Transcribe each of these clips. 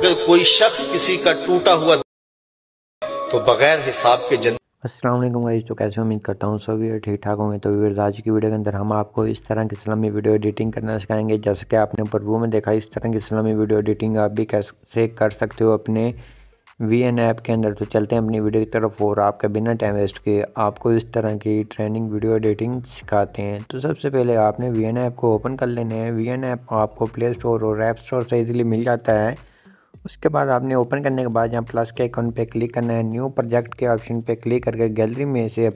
अगर कोई शख्स किसी का टूटा हुआ तो बगैर हिसाब के जन्नत। अस्सलाम वालेकुम गाइस, तो कैसे उम्मीद करता हूँ सभी ठीक ठाक होंगे। तो व्यूअर्स, आज की वीडियो के अंदर हम आपको इस तरह की इस्लामी वीडियो एडिटिंग करना सिखाएंगे। जैसे कि आपने प्रीव्यू में देखा, इस तरह की इस्लामी वीडियो एडिटिंग आप भी कैसे कर सकते हो अपने VN ऐप के अंदर। तो चलते हैं अपनी वीडियो की तरफ और आपका बिना टाइम वेस्ट किए आपको इस तरह की ट्रेंडिंग वीडियो एडिटिंग सिखाते हैं। तो सबसे पहले आपने VN ऐप को ओपन कर लेना है। VN ऐप आपको प्ले स्टोर और ऐप स्टोर से इजीली मिल जाता है। उसके बाद आपने ओपन करने के बाद यहाँ प्लस के आइकन पे क्लिक करना है। न्यू प्रोजेक्ट के ऑप्शन पे क्लिक करके गैलरी में से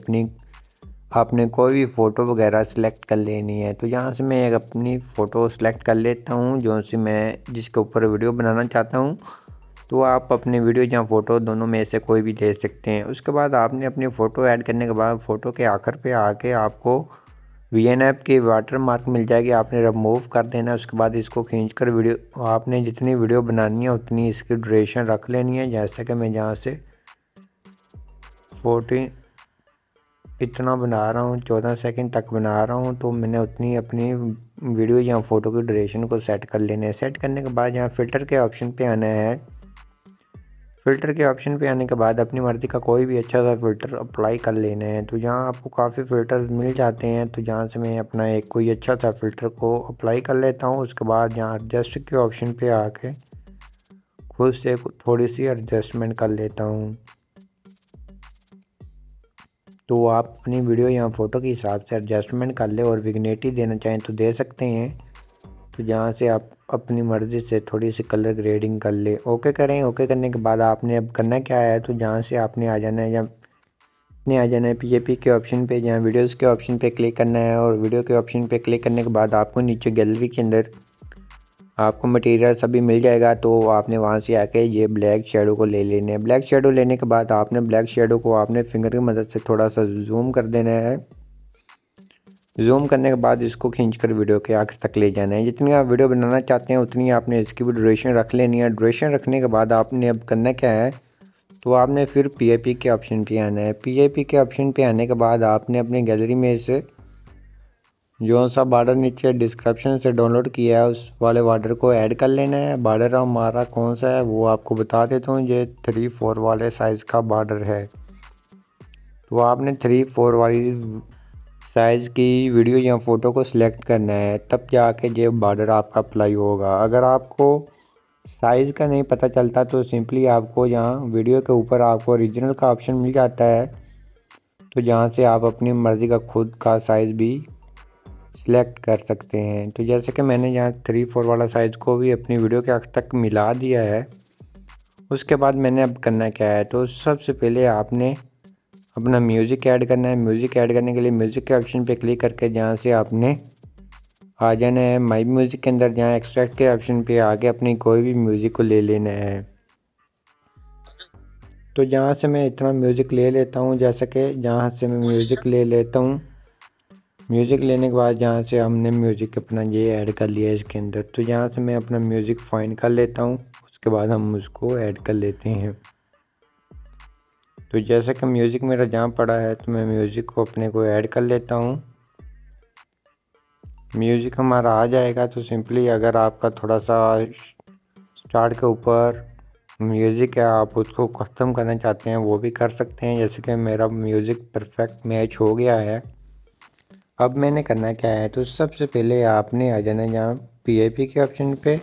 आपने कोई भी फ़ोटो वगैरह सेलेक्ट कर लेनी है। तो यहाँ से मैं एक अपनी फ़ोटो सेलेक्ट कर लेता हूँ जो सी मैं जिसके ऊपर वीडियो बनाना चाहता हूँ। तो आप अपने वीडियो या फ़ोटो दोनों में से कोई भी दे सकते हैं। उसके बाद आपने अपनी फ़ोटो ऐड करने के बाद फ़ोटो के आखिर पे आके आपको VN ऐप की वाटर मार्क मिल जाएगी, आपने रिमूव कर देना है। उसके बाद इसको खींचकर वीडियो आपने जितनी वीडियो बनानी है उतनी इसकी ड्यूरेशन रख लेनी है। जैसे कि मैं यहाँ से 14 इतना बना रहा हूँ, 14 सेकंड तक बना रहा हूँ। तो मैंने उतनी अपनी वीडियो या फ़ोटो की ड्यूरेशन को सेट कर लेना है। सेट करने के बाद यहाँ फ़िल्टर के ऑप्शन पे आना है। फ़िल्टर के ऑप्शन पे आने के बाद अपनी मर्ज़ी का कोई भी अच्छा सा फ़िल्टर अप्लाई कर लेना है। तो यहाँ आपको काफ़ी फ़िल्टर्स मिल जाते हैं। तो यहाँ से मैं अपना एक कोई अच्छा सा फ़िल्टर को अप्लाई कर लेता हूँ। उसके बाद यहाँ एडजस्ट के ऑप्शन पे आके खुद से थोड़ी सी एडजस्टमेंट कर लेता हूँ। तो आप अपनी वीडियो या फ़ोटो के हिसाब से एडजस्टमेंट कर ले और विग्नेटी देना चाहें तो दे सकते हैं। तो जहाँ से आप अपनी मर्ज़ी से थोड़ी सी कलर ग्रेडिंग कर ले। ओके करें। ओके करने के बाद आपने अब करना क्या है, तो जहाँ से आपने आ जाना है PAP के ऑप्शन पे, जहाँ वीडियोस के ऑप्शन पे क्लिक करना है। और वीडियो के ऑप्शन पे क्लिक करने के बाद आपको नीचे गैलरी के अंदर आपको मटेरियल सभी मिल जाएगा। तो आपने वहाँ से आके ये ब्लैक शेडो को ले लेना है। ब्लैक शेडो लेने के बाद आपने ब्लैक शेडो को आपने फिंगर की मदद से थोड़ा सा जूम कर देना है। जूम करने के बाद इसको खींचकर वीडियो के आखिर तक ले जाना है। जितनी आप वीडियो बनाना चाहते हैं उतनी आपने इसकी भी ड्यूरेशन रख लेनी है। ड्यूरेशन रखने के बाद आपने अब करना क्या है, तो आपने फिर PAP के ऑप्शन पे आना है। PAP के ऑप्शन पे आने के बाद आपने अपनी गैलरी में से जो सा बॉर्डर नीचे डिस्क्रिप्शन से डाउनलोड किया है उस वाले बॉर्डर को ऐड कर लेना है। बॉर्डर हमारा कौन सा है वो आपको बता देता हूँ। ये 3/4 वाले साइज़ का बॉर्डर है। तो आपने 3/4 वाली साइज़ की वीडियो या फ़ोटो को सिलेक्ट करना है, तब जाके ये बॉर्डर आपका अप्लाई होगा। अगर आपको साइज़ का नहीं पता चलता तो सिंपली आपको यहाँ वीडियो के ऊपर आपको ओरिजिनल का ऑप्शन मिल जाता है। तो जहाँ से आप अपनी मर्ज़ी का खुद का साइज़ भी सिलेक्ट कर सकते हैं। तो जैसे कि मैंने यहाँ 3/4 वाला साइज़ को भी अपनी वीडियो के आखिर तक मिला दिया है। उसके बाद मैंने अब करना क्या है, तो सबसे पहले आपने अपना म्यूज़िक ऐड करना है। म्यूज़िक ऐड करने के लिए म्यूज़िक के ऑप्शन पे क्लिक करके जहाँ से आपने आ जाना है माई म्यूज़िक के अंदर, जहाँ एक्सट्रैक्ट के ऑप्शन पे आके अपनी कोई भी म्यूज़िक को ले लेना है। तो जहाँ से मैं इतना म्यूज़िक ले लेता हूँ, जैसे कि जहाँ से मैं म्यूज़िक ले लेता हूँ। म्यूज़िक लेने के बाद जहाँ से हमने म्यूज़िक अपना ये ऐड कर लिया है इसके अंदर, तो यहाँ से मैं अपना म्यूज़िक फाइंड कर लेता हूँ। उसके बाद हम उसको ऐड कर लेते हैं। तो जैसे कि म्यूज़िक मेरा जहाँ पड़ा है तो मैं म्यूज़िक को अपने को ऐड कर लेता हूँ। म्यूज़िक हमारा आ जाएगा। तो सिंपली अगर आपका थोड़ा सा स्टार्ट के ऊपर म्यूज़िक है, आप उसको कस्टम करना चाहते हैं वो भी कर सकते हैं। जैसे कि मेरा म्यूज़िक परफेक्ट मैच हो गया है। अब मैंने करना क्या है, तो सबसे पहले आपने आ जाना है यहाँ PAP के ऑप्शन पे।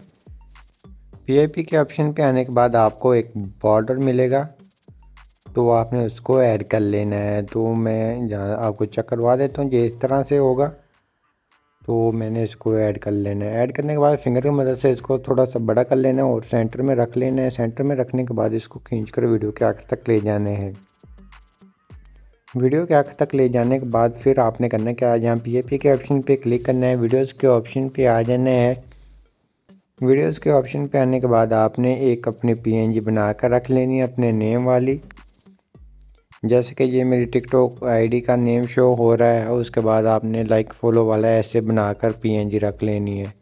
PAP के ऑप्शन पे आने के बाद आपको एक बॉर्डर मिलेगा, तो आपने उसको ऐड कर लेना है। तो मैं जहाँ आपको चेक करवा देता हूँ, ये इस तरह से होगा। तो मैंने इसको ऐड कर लेना है। ऐड करने के बाद फिंगर की मदद से इसको थोड़ा सा बड़ा कर लेना है और सेंटर में रख लेना है। सेंटर में रखने के बाद इसको खींचकर वीडियो के आखिर तक ले जाने हैं। वीडियो के आखिर तक ले जाने के बाद फिर आपने करना क्या है, यहाँ PAP के ऑप्शन पे क्लिक करना है। वीडियोस के ऑप्शन पे आ जाना है। वीडियोस के ऑप्शन पे आने के बाद आपने एक अपनी PNG बना कर रख लेनी है अपने नेम वाली। जैसे कि ये मेरी टिकटॉक ID का नेम शो हो रहा है। उसके बाद आपने लाइक फॉलो वाला ऐसे बनाकर PNG रख लेनी है।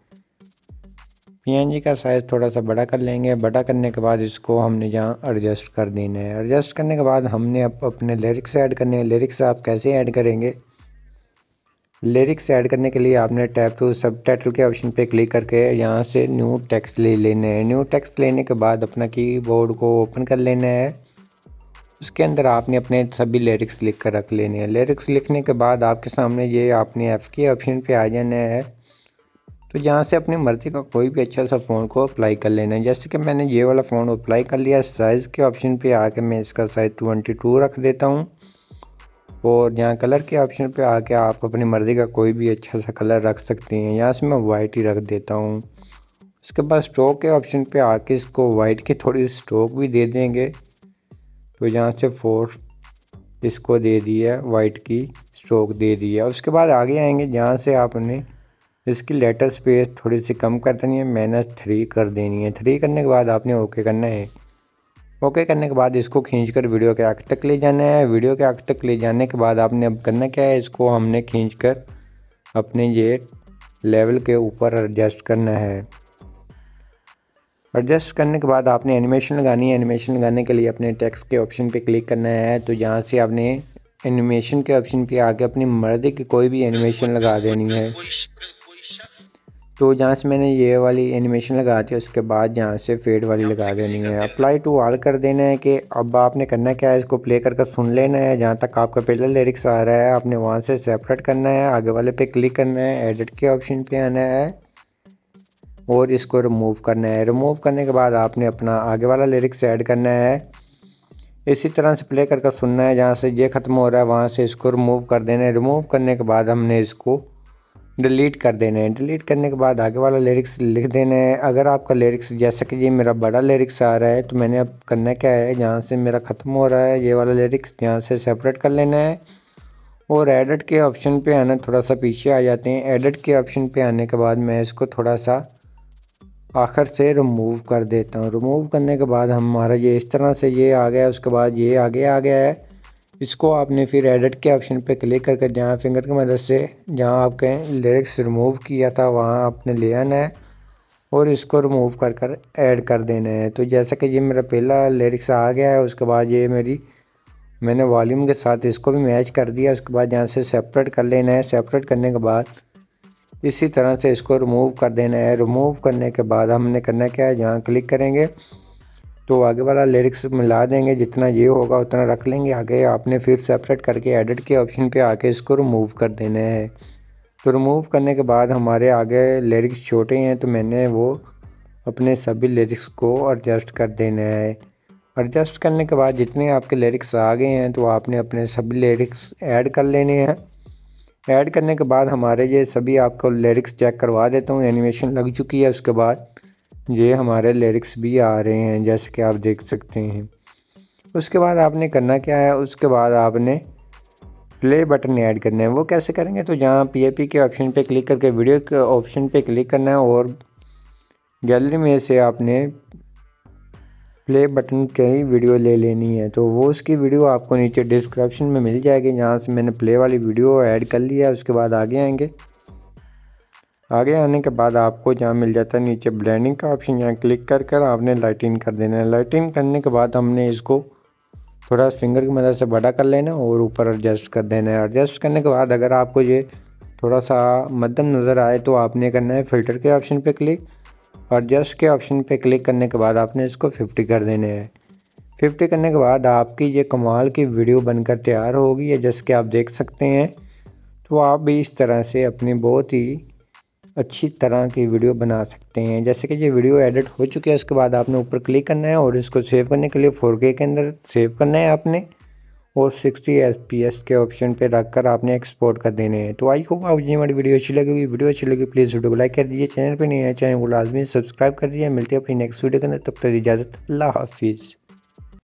PNG का साइज़ थोड़ा सा बड़ा कर लेंगे। बड़ा करने के बाद इसको हमने यहाँ एडजस्ट कर देना है। एडजस्ट करने के बाद हमने अब अपने लिरिक्स ऐड करने हैं। लिरिक्स आप कैसे ऐड करेंगे, लिरिक्स ऐड करने के लिए आपने टैब टू सबटाइटल के ऑप्शन पे क्लिक करके यहाँ से न्यू टेक्स्ट ले लेना है। न्यू टेक्स्ट लेने के बाद अपना कीबोर्ड को ओपन कर लेना है। उसके अंदर आपने अपने सभी लिरिक्स लिख कर रख लेने हैं। लिरिक्स लिखने के बाद आपके सामने ये आपने एफ के ऑप्शन पे आ जाना है। तो यहाँ से अपनी मर्ज़ी का कोई भी अच्छा सा फ़ोन को अप्लाई कर लेना है। जैसे कि मैंने ये वाला फ़ोन अप्लाई कर लिया। साइज़ के ऑप्शन पे आके मैं इसका साइज़ 22 रख देता हूँ। और यहाँ कलर के ऑप्शन पे आके आप अपनी मर्ज़ी का कोई भी अच्छा सा कलर रख सकते हैं। यहाँ से मैं वाइट ही रख देता हूँ। उसके बाद स्ट्रोक के ऑप्शन पे आके इसको वाइट की थोड़ी स्ट्रोक भी दे देंगे। तो यहाँ से 4 इसको दे दिया, वाइट की स्ट्रोक दे दिया। उसके बाद आगे आएंगे, जहाँ से आपने इसकी लेटर स्पेस थोड़ी सी कम कर देनी है, -3 कर देनी है। 3 करने के बाद आपने ओके करना है। ओके करने के बाद इसको खींचकर वीडियो के आखिर तक ले जाना है। वीडियो के आखिर तक ले जाने के बाद आपने अब करना क्या है, इसको हमने खींचकर अपने ये लेवल के ऊपर एडजस्ट करना है। एडजस्ट करने के बाद आपने एनिमेशन लगानी है। एनिमेशन लगाने के लिए अपने टेक्स्ट के ऑप्शन पे क्लिक करना है। तो यहाँ से आपने एनिमेशन के ऑप्शन पे आके अपनी मर्ज़ी की कोई भी एनिमेशन लगा देनी है। तो जहाँ से मैंने ये वाली एनिमेशन लगा दी, उसके बाद यहाँ से फेड वाली लगा देनी है। अप्लाई टू ऑल कर देना है कि अब आपने करना क्या है, इसको प्ले करके सुन लेना है। जहाँ तक आपका पहला लिरिक्स आ रहा है आपने वहाँ से सेपरेट करना है। आगे वाले पे क्लिक करना है, एडिट के ऑप्शन पे आना है और इसको रिमूव करना है। रिमूव करने के बाद आपने अपना आगे वाला लिरिक्स ऐड करना है। इसी तरह से प्ले करके सुनना है। जहाँ से ये ख़त्म हो रहा है वहाँ से इसको रिमूव कर देना है। रिमूव करने के बाद हमने इसको डिलीट कर देना है। डिलीट करने के बाद आगे वाला लिरिक्स लिख देना है। अगर आपका लिरिक्स, जैसा कि ये मेरा बड़ा लिरिक्स आ रहा है, तो मैंने अब करना क्या है, जहाँ से मेरा ख़त्म हो रहा है ये वाला लिरिक्स, यहाँ से सेपरेट कर लेना है और एडिट के ऑप्शन पे आना। थोड़ा सा पीछे आ जाते हैं। एडिट के ऑप्शन पे आने के बाद मैं इसको थोड़ा सा आखिर से रिमूव कर देता हूँ। रिमूव करने के बाद हमारा ये इस तरह से ये आ गया। उसके बाद ये आगे आ गया है। इसको आपने फिर एडिट के ऑप्शन पे क्लिक करके जहाँ फिंगर की मदद से जहाँ आपके लिरिक्स रिमूव किया था वहाँ आपने ले आना है और इसको रिमूव कर ऐड कर देना है। तो जैसा कि ये मेरा पहला लिरिक्स आ गया है, उसके बाद ये मैंने वॉल्यूम के साथ इसको भी मैच कर दिया। उसके बाद यहाँ से सेपरेट कर लेना है। सेपरेट करने के बाद इसी तरह से इसको रिमूव कर देना है। रिमूव करने के बाद हमने करना क्या है, जहाँ क्लिक करेंगे तो आगे वाला लिरिक्स मिला देंगे। जितना ये होगा उतना रख लेंगे। आगे आपने फिर सेपरेट करके एडिट के ऑप्शन पे आके इसको रिमूव कर देना है। तो रिमूव करने के बाद हमारे आगे लिरिक्स छोटे हैं, तो मैंने वो अपने सभी लिरिक्स को एडजस्ट कर देना है। एडजस्ट करने के बाद जितने आपके लिरिक्स आ गए हैं तो आपने अपने सभी लिरिक्स ऐड कर लेने हैं। ऐड करने के बाद हमारे ये सभी आपको लिरिक्स चेक करवा देता हूँ। एनिमेशन लग चुकी है। उसके बाद ये हमारे लिरिक्स भी आ रहे हैं, जैसे कि आप देख सकते हैं। उसके बाद आपने करना क्या है, उसके बाद आपने प्ले बटन ऐड करना है। वो कैसे करेंगे, तो जहाँ PAP के ऑप्शन पे क्लिक करके वीडियो के ऑप्शन पे क्लिक करना है और गैलरी में से आपने प्ले बटन की वीडियो ले लेनी है। तो वो उसकी वीडियो आपको नीचे डिस्क्रिप्शन में मिल जाएगी, जहाँ से मैंने प्ले वाली वीडियो ऐड कर लिया है। उसके बाद आगे आएंगे। आगे आने के बाद आपको जहाँ मिल जाता है नीचे ब्लेंडिंग का ऑप्शन, यहाँ क्लिक कर आपने लाइटिंग कर देना है। लाइटिंग करने के बाद हमने इसको थोड़ा फिंगर की मदद से बड़ा कर लेना और ऊपर एडजस्ट कर देना है। एडजस्ट करने के बाद अगर आपको ये थोड़ा सा मध्यम नज़र आए तो आपने करना है फिल्टर के ऑप्शन पे क्लिक। एडजस्ट के ऑप्शन पे क्लिक करने के बाद आपने इसको 50 कर देना है। 50 करने के बाद आपकी ये कमाल की वीडियो बनकर तैयार होगी है, जैसे कि आप देख सकते हैं। तो आप भी इस तरह से अपनी बहुत ही अच्छी तरह की वीडियो बना सकते हैं। जैसे कि ये वीडियो एडिट हो चुकी है, उसके बाद आपने ऊपर क्लिक करना है और इसको सेव करने के लिए 4K के अंदर सेव करना है आपने और 60 FPS के ऑप्शन पे रखकर आपने एक्सपोर्ट कर देने हैं। तो आई होप आपको ये हमारी वीडियो अच्छी लगेगी। वीडियो अच्छी लगी प्लीज़ वीडियो को लाइक कर दीजिए। चैनल पे नहीं है चैनल को लाजमी सब्सक्राइब कर दीजिए। मिलते हैं अपनी नेक्स्ट वीडियो के अंदर, तब तक इजाज़त, अल्लाह हाफिज़।